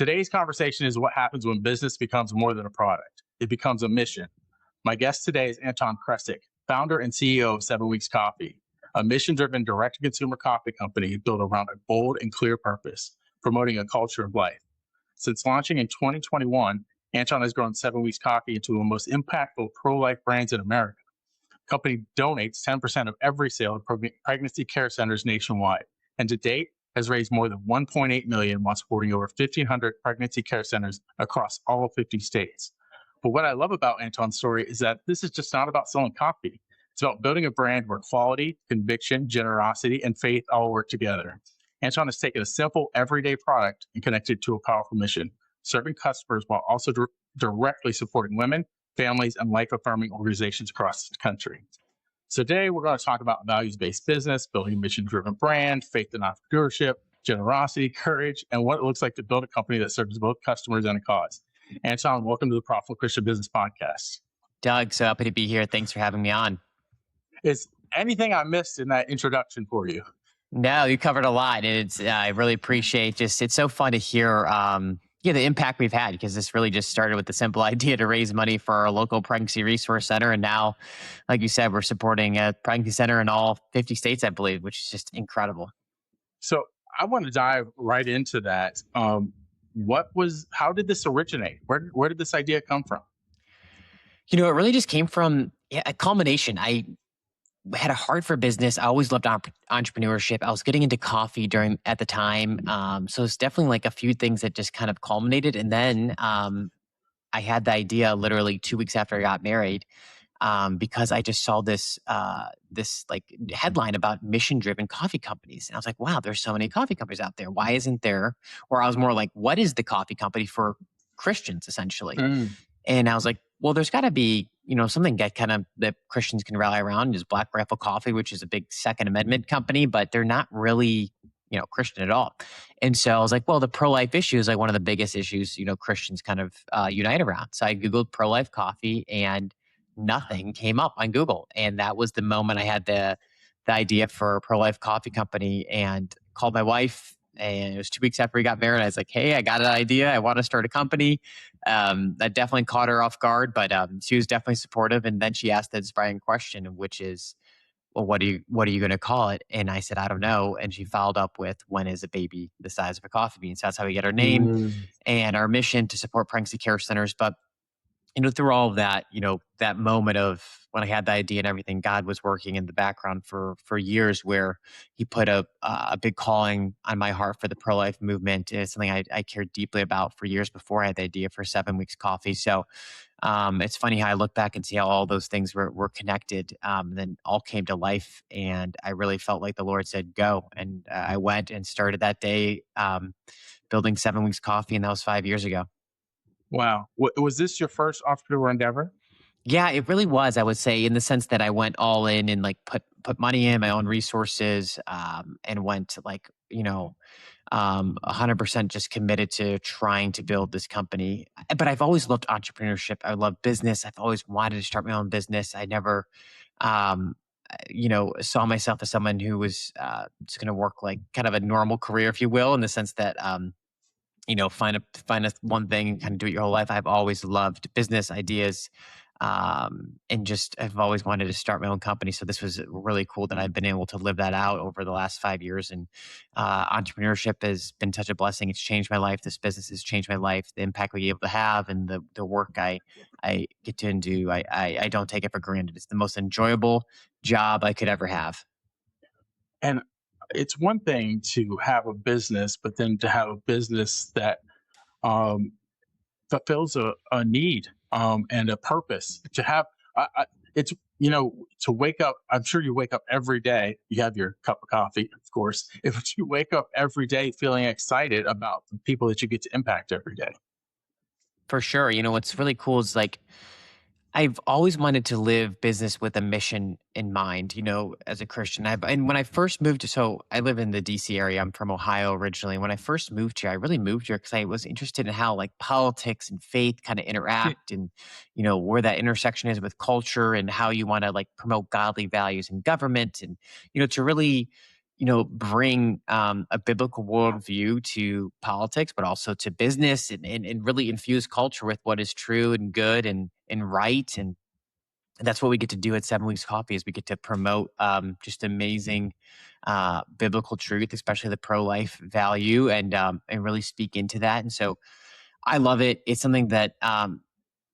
Today's conversation is what happens when business becomes more than a product. It becomes a mission. My guest today is Anton Krecic, founder and CEO of 7 Weeks Coffee, a mission-driven direct-to-consumer coffee company built around a bold and clear purpose, promoting a culture of life. Since launching in 2021, Anton has grown 7 Weeks Coffee into the most impactful pro-life brands in America. The company donates 10% of every sale to pregnancy care centers nationwide, and to date has raised more than $1.8 million while supporting over 1,500 pregnancy care centers across all 50 states. But what I love about Anton's story is that this is just not about selling coffee. It's about building a brand where quality, conviction, generosity, and faith all work together. Anton has taken a simple, everyday product and connected it to a powerful mission, serving customers while also directly supporting women, families, and life-affirming organizations across the country. So today, we're going to talk about values-based business, building a mission-driven brand, faith in entrepreneurship, generosity, courage, and what it looks like to build a company that serves both customers and a cause. Anton, welcome to the Profitable Christian Business Podcast. Doug, so happy to be here. Thanks for having me on. Is anything I missed in that introduction for you? No, you covered a lot. And I really appreciate it's so fun to hear the impact we've had, because this really just started with the simple idea to raise money for our local pregnancy resource center. And now, like you said, we're supporting a pregnancy center in all 50 states, I believe, which is just incredible. So I want to dive right into that. How did this originate? Where did this idea come from? It really just came from a culmination. I had a heart for business. I always loved entrepreneurship. I was getting into coffee at the time. So it's definitely like a few things that just kind of culminated. And then I had the idea literally 2 weeks after I got married, because I just saw this like headline about mission-driven coffee companies. And I was like, wow, there's so many coffee companies out there. Why isn't there? Or I was more like, what is the coffee company for Christians, essentially? And I was like, well, there's got to be, something that Christians can rally around. Is Black Rifle Coffee, which is a big Second Amendment company, but they're not really, Christian at all. And so I was like, well, the pro-life issue is like one of the biggest issues, Christians kind of unite around. So I Googled pro-life coffee and nothing came up on Google. And that was the moment I had the idea for a pro-life coffee company, and called my wife. And it was 2 weeks after we got married. I was like, hey, I got an idea. I want to start a company. That definitely caught her off guard, but she was definitely supportive. And then she asked the inspiring question, which is, well, what are you going to call it? And I said, I don't know. And she followed up with, when is a baby the size of a coffee bean? So that's how we get our name and our mission to support pregnancy care centers. But through all of that, that moment of when I had the idea and everything, God was working in the background for years, where He put a big calling on my heart for the pro-life movement. It's something I cared deeply about for years before I had the idea for 7 Weeks Coffee. So it's funny how I look back and see how all those things were connected, and then all came to life. And I really felt like the Lord said, go. And I went and started that day building 7 Weeks Coffee, and that was 5 years ago. Wow. Was this your first entrepreneur endeavor? Yeah, it really was. I would say, in the sense that I went all in and like put money in, my own resources, and went 100% just committed to trying to build this company. But I've always loved entrepreneurship. I love business. I've always wanted to start my own business. I never, saw myself as someone who was just going to work like kind of a normal career, if you will, in the sense that find a one thing and kind of do it your whole life. I've always loved business ideas, and just I've always wanted to start my own company. So this was really cool that I've been able to live that out over the last 5 years. And entrepreneurship has been such a blessing. It's changed my life. This business has changed my life. The impact we're able to have, and the work I get to do, I don't take it for granted. It's the most enjoyable job I could ever have. And it's one thing to have a business, but then to have a business that fulfills a need and a purpose. To have it's to wake up. I'm sure you wake up every day. You have your cup of coffee, of course. If you wake up every day feeling excited about the people that you get to impact every day. For sure. What's really cool is like, I've always wanted to live business with a mission in mind, as a Christian. And when I first moved so I live in the DC area. I'm from Ohio originally. When I first moved here, I really moved here because I was interested in how like politics and faith kind of interact, and, where that intersection is with culture, and how you want to like promote godly values in government, and, to really, bring a biblical worldview to politics, but also to business, and really infuse culture with what is true and good and right. And that's what we get to do at 7 Weeks Coffee is we get to promote just amazing biblical truth, especially the pro-life value, and really speak into that. And so I love it. It's something that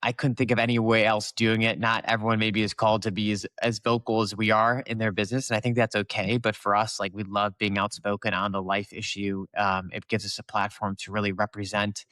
I couldn't think of any way else doing it. Not everyone maybe is called to be as vocal as we are in their business. And I think that's okay. But for us, like we love being outspoken on the life issue. It gives us a platform to really represent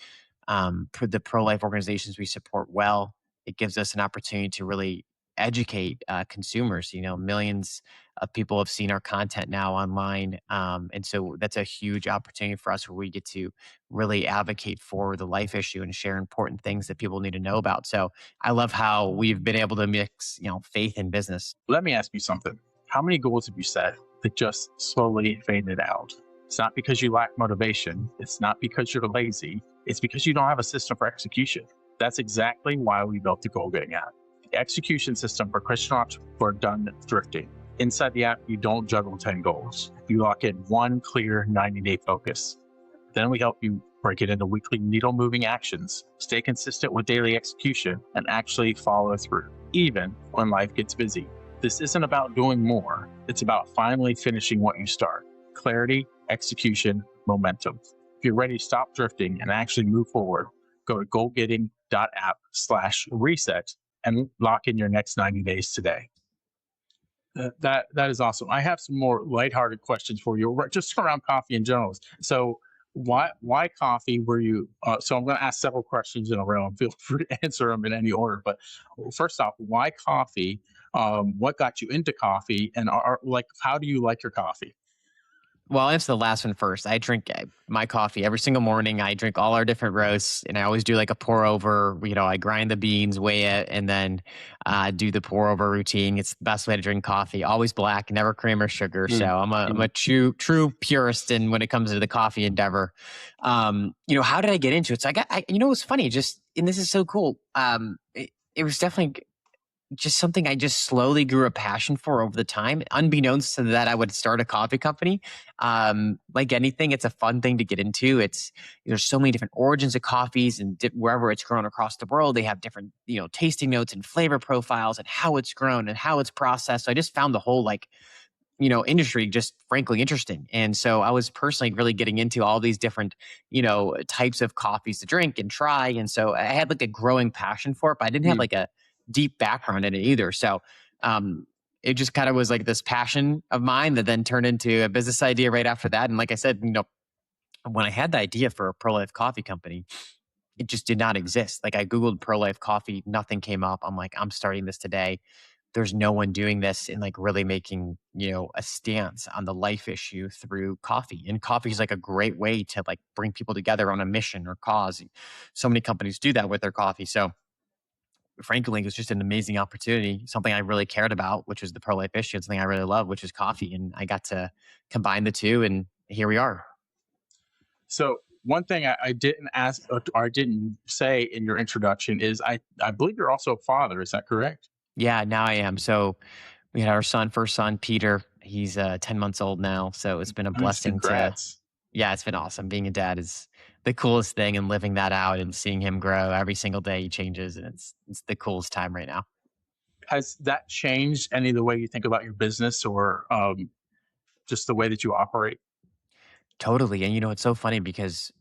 the pro-life organizations we support well. It gives us an opportunity to really educate consumers. Millions of people have seen our content now online. And so that's a huge opportunity for us where we get to really advocate for the life issue and share important things that people need to know about. So I love how we've been able to mix, faith and business. Let me ask you something. How many goals have you set that just slowly faded out? It's not because you lack motivation. It's not because you're lazy. It's because you don't have a system for execution. That's exactly why we built the Goal Getting app, the execution system for Christian entrepreneurs who are done thrifting. Inside the app, you don't juggle 10 goals. You lock in one clear 90-day focus. Then we help you break it into weekly needle-moving actions, stay consistent with daily execution, and actually follow through, even when life gets busy. This isn't about doing more. It's about finally finishing what you start. Clarity, execution, momentum. If you're ready to stop drifting and actually move forward, go to goalgetting.app/reset and lock in your next 90 days today. That is awesome. I have some more lighthearted questions for you, just around coffee in general. So, why coffee? Were you? So I'm going to ask several questions in a row, and feel free to answer them in any order. But first off, why coffee? What got you into coffee, and how do you like your coffee? Well, I'll answer the last one first. I drink my coffee every single morning. I drink all our different roasts, and I always do like a pour over. I grind the beans, weigh it, and then do the pour over routine. It's the best way to drink coffee. Always black, never cream or sugar. So I'm a true purist in when it comes to the coffee endeavor. How did I get into it? So it was funny. And this is so cool. It was definitely just something I just slowly grew a passion for over the time. Unbeknownst to that, I would start a coffee company. Like anything, it's a fun thing to get into. There's so many different origins of coffees, and wherever it's grown across the world, they have different tasting notes and flavor profiles and how it's grown and how it's processed. So I just found the whole industry just frankly interesting. And so I was personally really getting into all these different, types of coffees to drink and try. And so I had like a growing passion for it, but I didn't have like a deep background in it either. So it just kind of was like this passion of mine that then turned into a business idea right after that. And like I said, when I had the idea for a pro-life coffee company, it just did not exist. Like I Googled pro-life coffee, nothing came up. I'm like, I'm starting this today. There's no one doing this and like really making, a stance on the life issue through coffee. And coffee is like a great way to like bring people together on a mission or cause. So many companies do that with their coffee. So frankly, it was just an amazing opportunity, something I really cared about, which was the pro-life issue, and something I really love, which is coffee. And I got to combine the two, and here we are. So one thing I didn't ask or I didn't say in your introduction is I believe you're also a father. Is that correct? Yeah, now I am. So we had our first son, Peter. He's 10 months old now. So it's been a Nice. blessing Congrats. yeah, it's been awesome. Being a dad is the coolest thing, and living that out and seeing him grow every single day he changes. And it's the coolest time right now. Has that changed any of the way you think about your business or just the way that you operate? Totally. And it's so funny because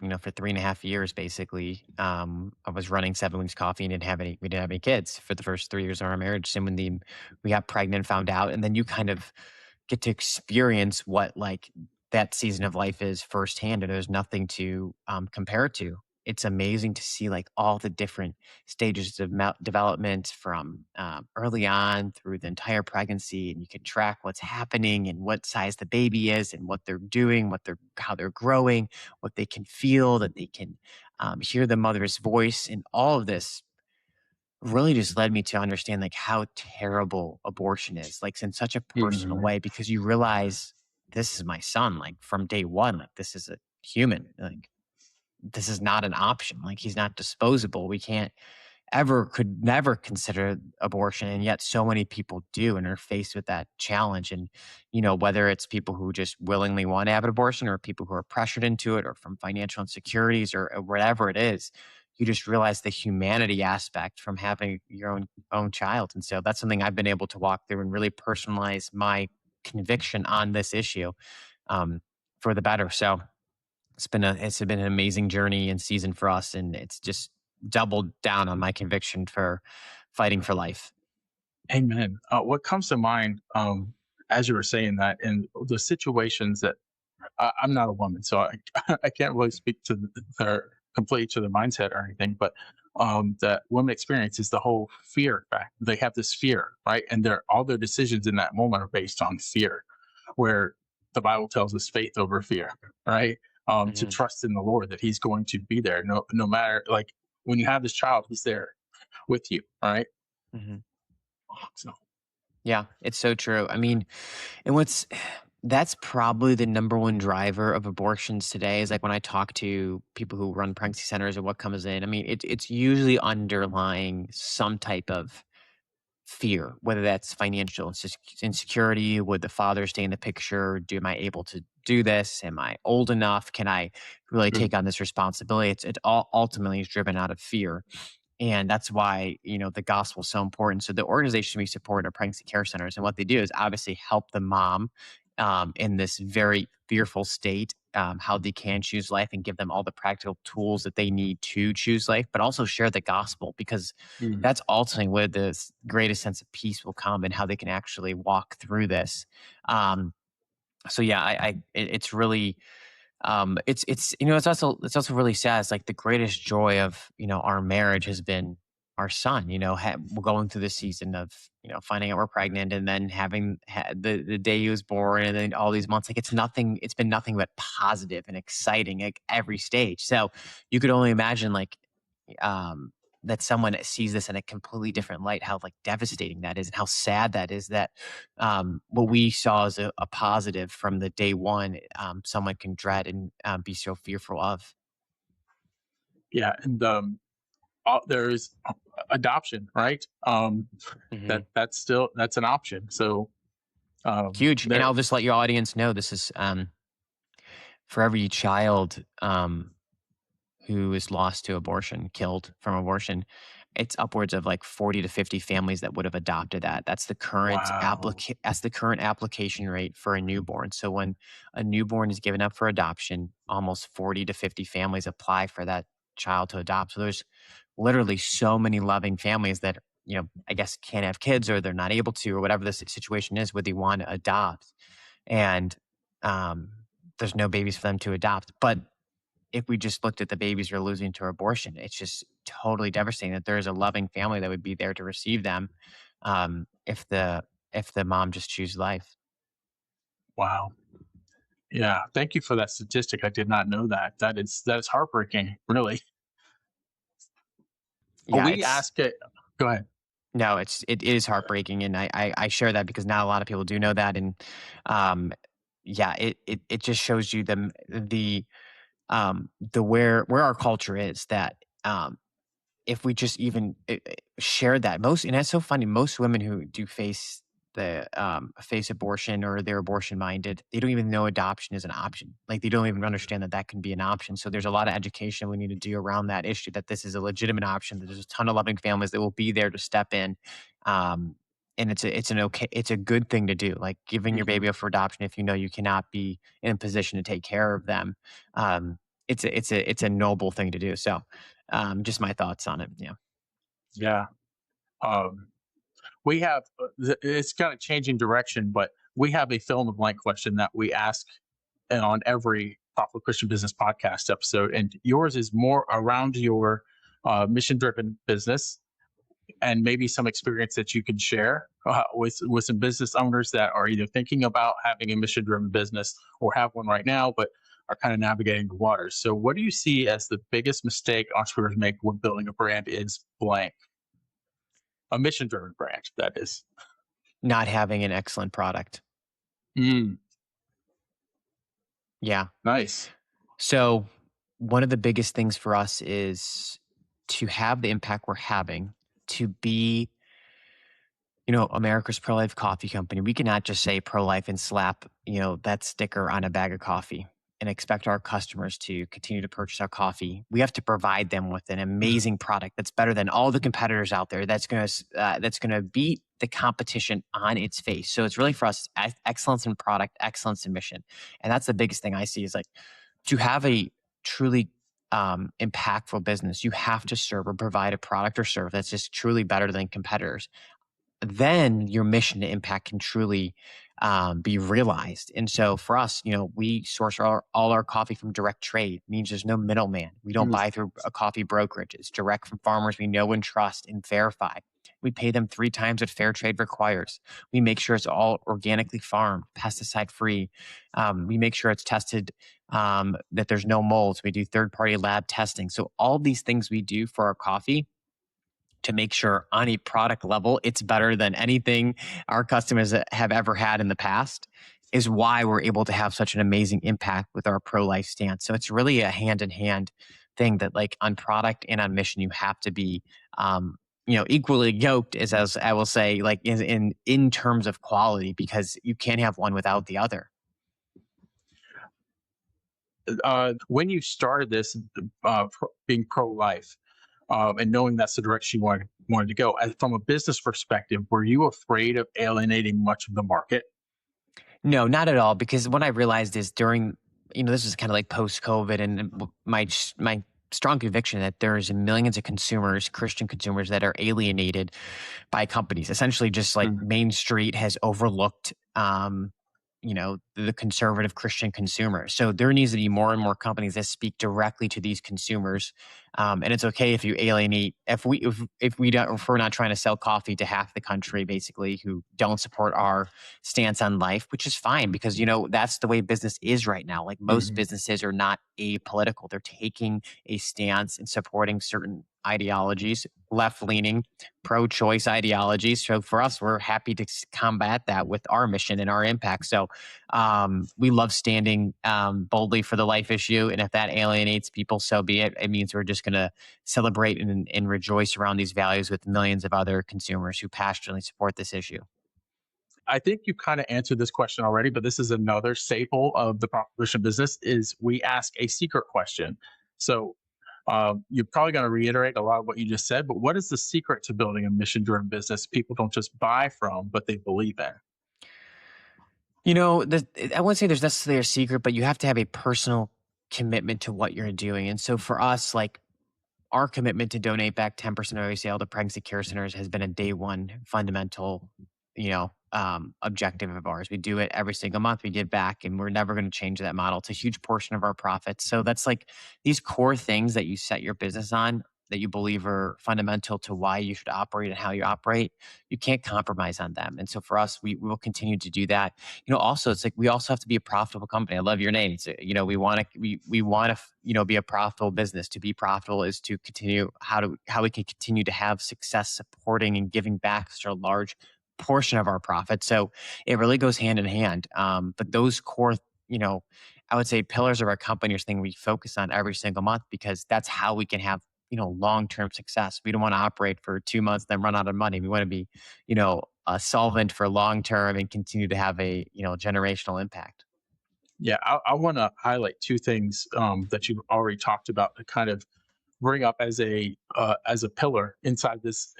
for 3.5 years, basically, I was running 7 Weeks Coffee and we didn't have any kids for the first 3 years of our marriage. And when we got pregnant, found out, and then you kind of get to experience what like that season of life is firsthand, and there's nothing to compare it to. It's amazing to see like all the different stages of development from early on through the entire pregnancy, and you can track what's happening and what size the baby is and what they're doing, how they're growing, what they can feel, that they can hear the mother's voice, and all of this really just led me to understand like how terrible abortion is, like in such a personal way, because you realize this is my son, like from day one, like this is a human, like this is not an option, like he's not disposable. We can't ever could never consider abortion, and yet so many people do and are faced with that challenge. And whether it's people who just willingly want to have an abortion, or people who are pressured into it, or from financial insecurities, or whatever it is, you just realize the humanity aspect from having your own child. And so that's something I've been able to walk through and really personalize my conviction on this issue, um, for the better. So it's been an amazing journey and season for us, and it's just doubled down on my conviction for fighting for life. Amen. What comes to mind as you were saying that, and the situations that I'm not a woman, so I can't really speak to their completely to their mindset or anything, but that women experience is the whole fear fact. They have this fear, right? And all their decisions in that moment are based on fear, where the Bible tells us faith over fear, right? To Hmm. trust in the Lord that He's going to be there, no matter, like, when you have this child, He's there with you, right? Hmm. So Yeah, it's so true. I mean, and that's probably the number one driver of abortions today is like when I talk to people who run pregnancy centers or what comes in. I mean, it's usually underlying some type of fear, whether that's financial insecurity. Would the father stay in the picture? Am I able to do this? Am I old enough? Can I really mm, take on this responsibility? It all ultimately is driven out of fear. And that's why, the gospel is so important. So the organization we support are pregnancy care centers. And what they do is obviously help the mom, in this very fearful state, how they can choose life, and give them all the practical tools that they need to choose life, but also share the gospel, because mm, that's ultimately where the greatest sense of peace will come, and how they can actually walk through this. Um, so yeah, it's really, it's also really sad. It's like the greatest joy of our marriage has been our son. Going through the season of finding out we're pregnant, and then having the day he was born, and then all these months. Like it's been nothing but positive and exciting, like every stage. So you could only imagine, like, um, that someone sees this in a completely different light, how like devastating that is, and how sad that is. That what we saw as a positive from the day one, someone can dread and be so fearful of. yeah, and there's adoption, right? Hmm. That's an option. So Huge. And there, I'll just let your audience know, this is, for every child, who is lost to abortion, killed from abortion, it's upwards of like 40 to 50 families that would have adopted that. wow, That's the current application rate for a newborn. So when a newborn is given up for adoption, almost 40 to 50 families apply for that child to adopt. So there's literally so many loving families that, I guess can't have kids, or they're not able to, or whatever the situation is, where they want to adopt. And um, there's no babies for them to adopt. But if we just looked at the babies we're losing to abortion, it's just totally devastating that there is a loving family that would be there to receive them, if the mom just choose life. wow, yeah. Thank you for that statistic. I did not know that. That is heartbreaking, really. Yeah, We ask it. Go ahead. no, it is heartbreaking, and I share that because not a lot of people do know that. And um, yeah, it just shows you the where our culture is, that if we just even share that, and that's so funny, most women who do face abortion, or they're abortion minded, they don't even know adoption is an option. Like, they don't even understand that that can be an option. So there's a lot of education we need to do around that issue, that this is a legitimate option, that there's a ton of loving families that will be there to step in. um, and it's a good thing to do, like giving your Mhm. baby up for adoption if you know you cannot be in a position to take care of them. um, it's a noble thing to do. So, just my thoughts on it. Yeah. Yeah. Um, we have it's kind of changing direction, but we have a fill in the blank question that we ask on every Thoughtful Christian Business podcast episode, and yours is more around your mission driven business, and maybe some experience that you can share with some business owners that are either thinking about having a mission driven business, or have one right now, but are kind of navigating the waters. So, what do you see as the biggest mistake entrepreneurs make when building a brand is blank? A mission driven brand, that is. Not having an excellent product. Mm, Yeah. nice. So one of the biggest things for us is to have the impact we're having, to be, America's pro-life coffee company, we cannot just say pro-life and slap, that sticker on a bag of coffee and expect our customers to continue to purchase our coffee. We have to provide them with an amazing product that's better than all the competitors out there. That's gonna beat the competition on its face. So it's really for us excellence in product, excellence in mission, and that's the biggest thing I see is like to have a truly impactful business, you have to serve or provide a product or service that's just truly better than competitors. Then your mission to impact can truly be realized. And so for us, we source all our coffee from direct trade. Means there's no middleman. We don't buy through a coffee brokerage. It's direct from farmers we know and trust and verify. We pay them 3 times what fair trade requires. We make sure it's all organically farmed, pesticide free. We make sure it's tested, that there's no molds. We do third party lab testing. So all these things we do for our coffee to make sure on a product level, it's better than anything our customers have ever had in the past is why we're able to have such an amazing impact with our pro-life stance. So it's really a hand-in-hand thing that like on product and on mission, you have to be, equally yoked as I will say, like in terms of quality, because you can't have one without the other. When you started this, being pro-life, and knowing that's the direction you wanted to go, from a business perspective, were you afraid of alienating much of the market? No, not at all. Because what I realized is during, this is kind of like post COVID, and my strong conviction that there's millions of consumers, Christian consumers, that are alienated by companies. Essentially, just like Main Street has overlooked, the conservative Christian consumer. So there needs to be more and more companies that speak directly to these consumers. And it's okay if you alienate, if we're not trying to sell coffee to half the country, basically, who don't support our stance on life, which is fine because, that's the way business is right now. Like most businesses are not apolitical. They're taking a stance and supporting certain ideologies, left leaning, pro choice ideologies. So for us, we're happy to combat that with our mission and our impact. So we love standing boldly for the life issue. And if that alienates people, so be it. It means we're just going to celebrate and rejoice around these values with millions of other consumers who passionately support this issue. I think you kind of answered this question already, but this is another staple of the proposition business is we ask a secret question. So you're probably going to reiterate a lot of what you just said, but what is the secret to building a mission-driven business people don't just buy from, but they believe in? I wouldn't say there's necessarily a secret, but you have to have a personal commitment to what you're doing. And so for us, like our commitment to donate back 10% of every sale to pregnancy care centers has been a day one fundamental, objective of ours. We do it every single month. We give back, and we're never going to change that model. It's a huge portion of our profits. So that's like these core things that you set your business on that you believe are fundamental to why you should operate and how you operate. You can't compromise on them. And so for us, we will continue to do that. Also it's like we also have to be a profitable company. I love your name. It's we want to be a profitable business. To be profitable is to continue how we can continue to have success supporting and giving back such a large portion of our profit. So it really goes hand in hand. But those core, I would say pillars of our company are things we focus on every single month because that's how we can have, long-term success. We don't want to operate for 2 months, then run out of money. We want to be, a solvent for long-term and continue to have a, generational impact. Yeah, I want to highlight two things that you've already talked about to kind of bring up as a pillar inside this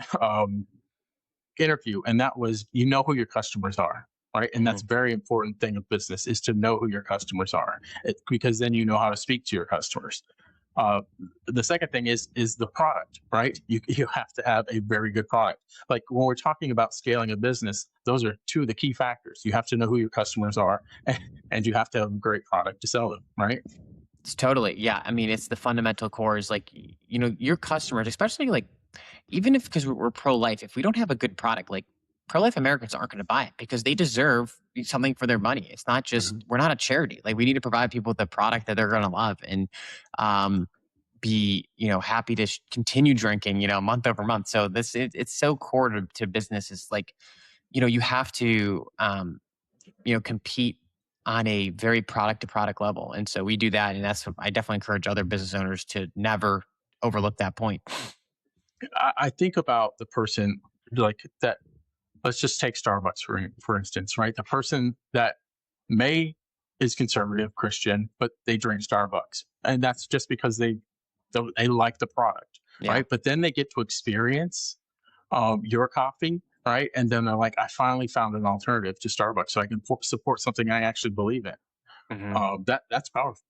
interview, and that was who your customers are, right? And that's a very important thing of business is to know who your customers are, because then you know how to speak to your customers. The second thing is the product, right? You have to have a very good product. Like when we're talking about scaling a business, those are two of the key factors. You have to know who your customers are, and you have to have a great product to sell them, right? It's totally, yeah. I mean, it's the fundamental core is like, your customers, especially like, even if, because we're pro-life, if we don't have a good product, like pro-life Americans aren't going to buy it because they deserve something for their money. It's not just, we're not a charity. Like we need to provide people with a product that they're going to love and be, happy to continue drinking, month over month. So it's so core to business is like, you have to, compete on a very product to product level. And so we do that. And that's what I definitely encourage other business owners to never overlook that point. I think about the person like that. Let's just take Starbucks for instance, right? The person that may is conservative Christian, but they drink Starbucks, and that's just because they like the product, Yeah. right? But then they get to experience your coffee, right? And then they're like, I finally found an alternative to Starbucks, so I can support something I actually believe in. Mhm. That's powerful.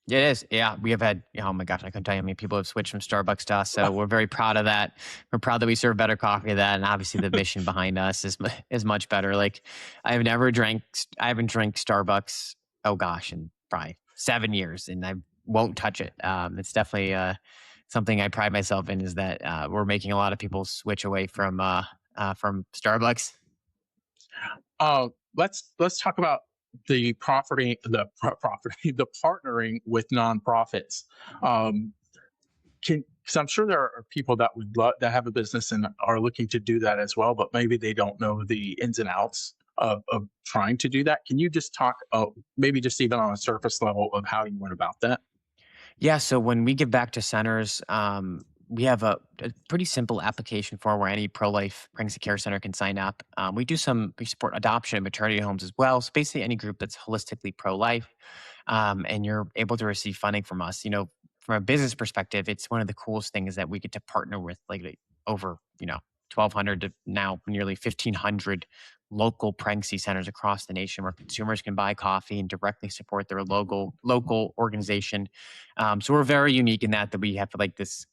It is. Yeah. We have had, oh my gosh, I couldn't tell you how many people have switched from Starbucks to us. So we're very proud of that. We're proud that we serve better coffee than that. And obviously the mission behind us is much better. Like I haven't drank Starbucks, oh gosh, in probably 7 years, and I won't touch it. It's definitely something I pride myself in, is that we're making a lot of people switch away from Starbucks. Let's talk about the partnering with nonprofits. Um, because I'm sure there are people that would that have a business and are looking to do that as well, but maybe they don't know the ins and outs of trying to do that. Can you just talk, maybe just even on a surface level, of how you went about that? Yeah, so when we give back to centers, we have a pretty simple application form where any pro-life pregnancy care center can sign up. We support adoption and maternity homes as well. So basically, any group that's holistically pro-life, and you're able to receive funding from us. From a business perspective, it's one of the coolest things that we get to partner with, over 1,200 to now nearly 1,500 local pregnancy centers across the nation, where consumers can buy coffee and directly support their local organization. So we're very unique in that we have like this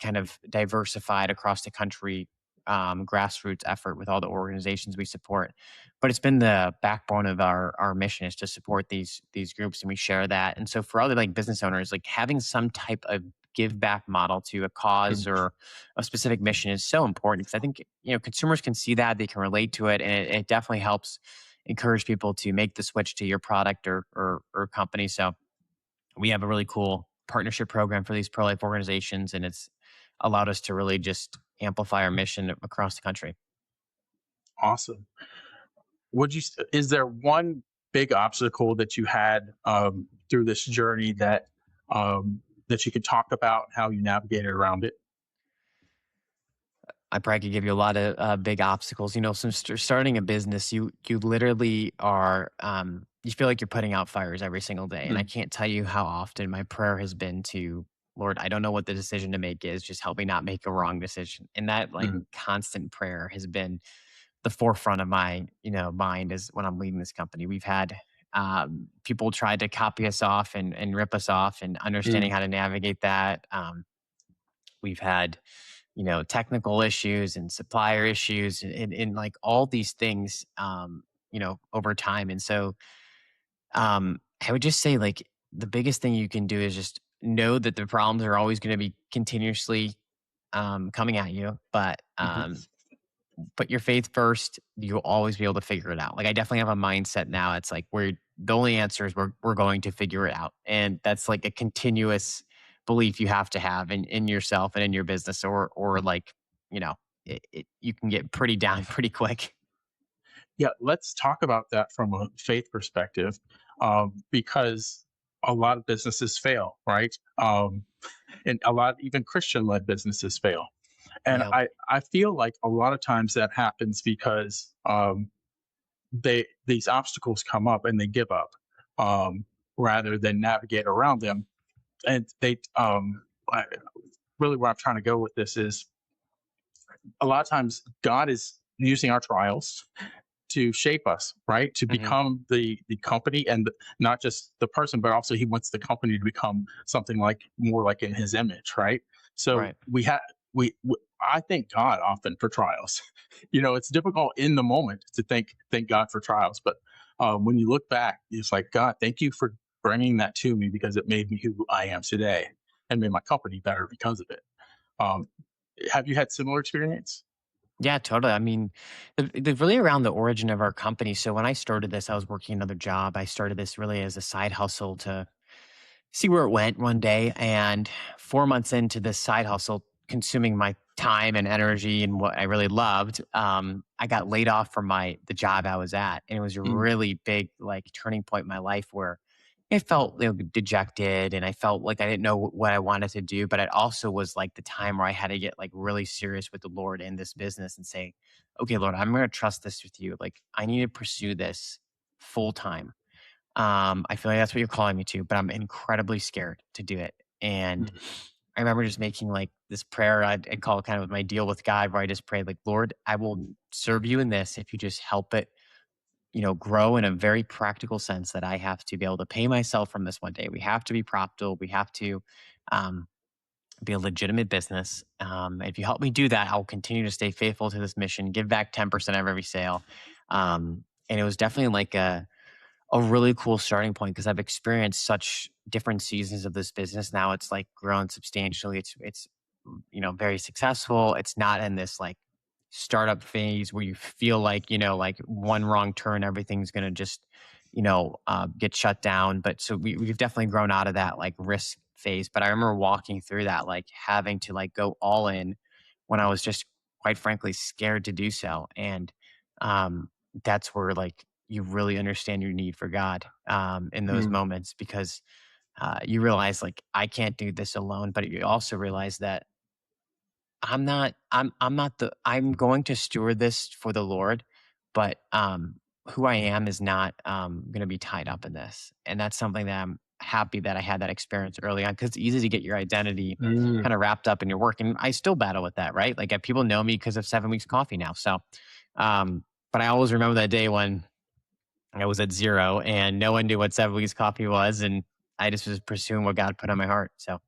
kind of diversified across the country grassroots effort with all the organizations we support. But it's been the backbone of our mission, is to support these groups, and we share that. And so for other like business owners, like having some type of give back model to a cause or a specific mission is so important, because I think consumers can see that, they can relate to it, and it definitely helps encourage people to make the switch to your product or company. So we have a really cool partnership program for these pro life organizations, and it's allowed us to really just amplify our mission across the country. Awesome. Is there one big obstacle that you had through this journey that you could talk about how you navigated around it? I probably could give you a lot of big obstacles. Since starting a business, you literally are you feel like you're putting out fires every single day, and I Mm, can't tell you how often my prayer has been to Lord, I don't know what the decision to make is. Just help me not make a wrong decision. And that like mm, constant prayer has been the forefront of my mind, is when I'm leading this company. We've had people try to copy us off and rip us off, and understanding mm. how to navigate that. We've had technical issues and supplier issues, and like all these things, over time. And so I would just say, like, the biggest thing you can do is just know that the problems are always going to be continuously coming at you, but Mhm. put your faith first. You'll always be able to figure it out. Like, I definitely have a mindset now. It's like, where the only answer is we're going to figure it out. And that's like a continuous belief you have to have in yourself and in your business, or like, you know, you can get pretty down pretty quick. Yeah, let's talk about that from a faith perspective, because a lot of businesses fail, right? And a lot, even Christian-led businesses fail, and Yeah. I feel like a lot of times that happens because these obstacles come up and they give up, um, rather than navigate around them. And I, really where I'm trying to go with this is, a lot of times God is using our trials to shape us, right? To Hmm. become the company, and not just the person, but also He wants the company to become something like more like in His image, right? So Right. we I thank God often for trials. It's difficult in the moment to thank God for trials, but when you look back, it's like, God, thank you for bringing that to me, because it made me who I am today, and made my company better because of it. Um, have you had similar experience? Yeah, totally. I mean, really around the origin of our company. So when I started this, I was working another job. I started this really as a side hustle to see where it went one day. And 4 months into this side hustle, consuming my time and energy and what I really loved, I got laid off from the job I was at. And it was a Mm, really big like turning point in my life, where I felt dejected, and I felt like I didn't know what I wanted to do. But it also was like the time where I had to get like really serious with the Lord in this business and say, okay, Lord, I'm going to trust this with you. Like I need to pursue this full time. I feel like that's what you're calling me to, but I'm incredibly scared to do it. And Mhm. I remember just making like this prayer. I'd call it kind of my deal with God, where I just prayed like, Lord, I will serve you in this if you just help it, grow in a very practical sense, that I have to be able to pay myself from this one day. We have to be profitable. We have to um, be a legitimate business. If you help me do that, I'll continue to stay faithful to this mission, give back 10% of every sale. And it was definitely like a really cool starting point, because I've experienced such different seasons of this business. Now it's like grown substantially. It's very successful. It's not in this like startup phase where you feel like, like one wrong turn, everything's going to just, get shut down. But so we've definitely grown out of that like risk phase. But I remember walking through that, like having to like go all in when I was just quite frankly scared to do so. And that's where like you really understand your need for God in those Mm. moments, because you realize like I can't do this alone, but you also realize that I'm going to steward this for the Lord, but who I am is not going to be tied up in this. And that's something that I'm happy that I had that experience early on, because it's easy to get your identity Mm. kind of wrapped up in your work. And I still battle with that, right? Like people know me because of 7 weeks coffee now. So, um, but I always remember that day when I was at zero and no one knew what 7 weeks coffee was. And I just was pursuing what God put on my heart. So,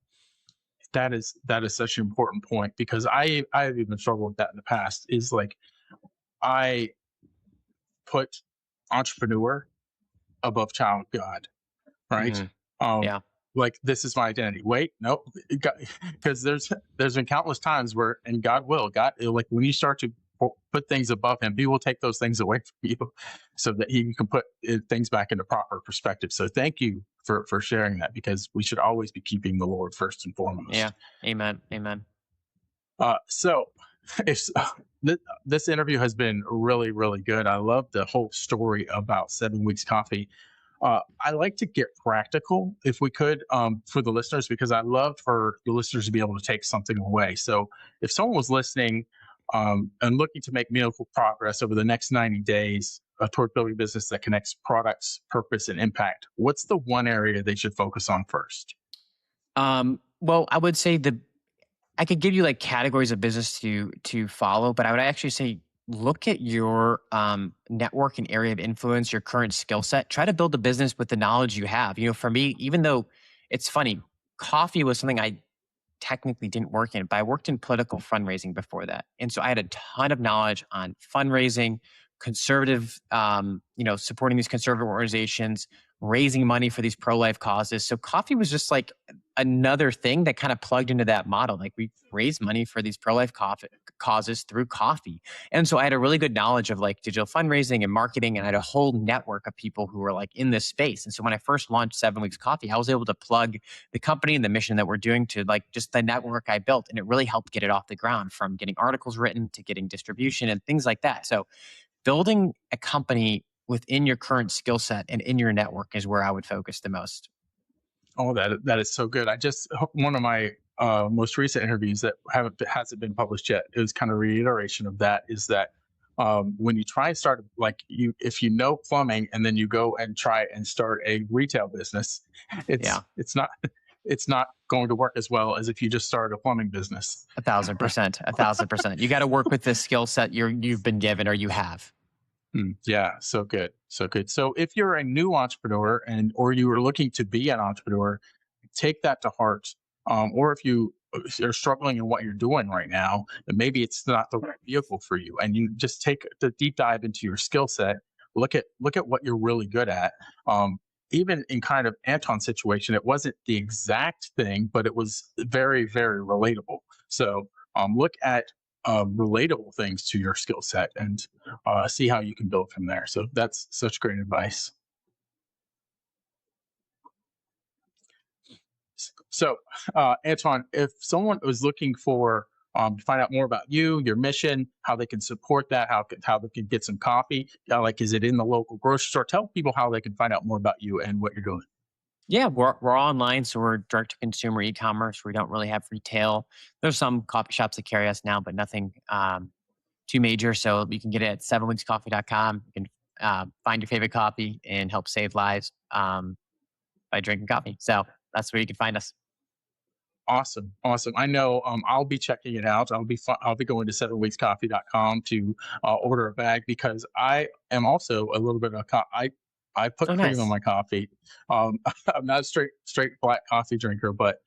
That is such an important point, because I've even struggled with that in the past. Is like I put entrepreneur above child of God, right? mhm, Um, yeah. like this is my identity. Wait, nope, because there's been countless times where, and God, like when you start to put things above Him, He will take those things away from you, so that He can put things back into proper perspective. So thank you for sharing that, because we should always be keeping the Lord first and Yeah. foremost. Amen. Amen. So, if this interview has been really, really good. I love the whole story about 7 weeks coffee. I like to get practical if we could, for the listeners, because I love for the listeners to be able to take something away. So, if someone was listening and looking to make meaningful progress over the next 90 days toward building a business that connects products, purpose, and impact, what's the one area they should focus on first? Well, I would say I could give you like categories of business to follow, but I would actually say look at your network and area of influence, your current skill set. Try to build a business with the knowledge you have. For me, even though it's funny, coffee was something I technically didn't work in, but I worked in political fundraising before that. And so I had a ton of knowledge on fundraising, conservative, supporting these conservative organizations, raising money for these pro-life causes. So coffee was just like another thing that kind of plugged into that model. Like we raise money for these pro-life causes through coffee. And so I had a really good knowledge of like digital fundraising and marketing, and I had a whole network of people who were like in this space. And so when I first launched 7 weeks coffee, I was able to plug the company and the mission that we're doing to like just the network I built. And it really helped get it off the ground, from getting articles written to getting distribution and things like that. So building a company within your current skill set and in your network is where I would focus the most. Oh, that is so good. I just one of my most recent interviews that hasn't been published yet. It was kind of reiteration of that. Is that when you try and start, like if you know plumbing and then you go and try and start a retail business, Yeah. it's not going to work as well as if you just started a plumbing business. 1,000%. 1,000%. You got to work with the skill set you've been given or you have. Yeah, so good, so good. So if you're a new entrepreneur or you are looking to be an entrepreneur, take that to heart. Or if you are struggling in what you're doing right now, then maybe it's not the right vehicle for you, and you just take the deep dive into your skill set. Look at what you're really good at. Even in kind of Anton's situation, it wasn't the exact thing, but it was very, very relatable. So look at relatable things to your skill set and see how you can build from there. So that's such great advice. So, Antoine, if someone was looking for to find out more about you, your mission, how they can support that, how they can get some coffee, like is it in the local grocery store? Tell people how they can find out more about you and what you're doing. Yeah, we're online, so we're direct to consumer e-commerce. We don't really have retail. There's some coffee shops that carry us now, but nothing too major. So you can get it at 7weekscoffee.com. You can find your favorite coffee and help save lives by drinking coffee. So that's where you can find us. Awesome, awesome. I know I'll be checking it out. I'll be going to 7weekscoffee.com to order a bag because I am also a little bit of I put Oh, cream in nice. my coffee. I'm not a straight black coffee drinker, but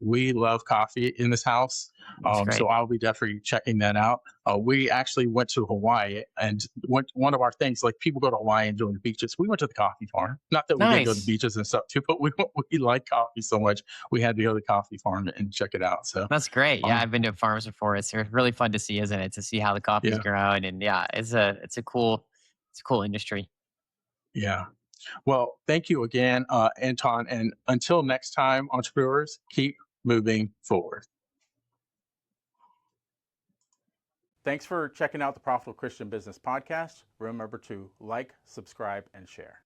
we love coffee in this house. That's So great. I'll be definitely checking that out. We actually went to Hawaii, and one of our things, like people go to Hawaii and enjoy the beaches. We went to the coffee farm. Not that we didn't go to the Nice. beaches and stuff too, but we like coffee so much we had to go to the coffee farm and check it out. So, That's great. Yeah, um, I've been to farms before. It's really fun to see, isn't it? To see how the coffee's yeah, grown, and yeah, it's a cool industry. yeah. Well, thank you again, Anton. And until next time, entrepreneurs, keep moving forward. Thanks for checking out the Profitable Christian Business Podcast. Remember to like, subscribe, and share.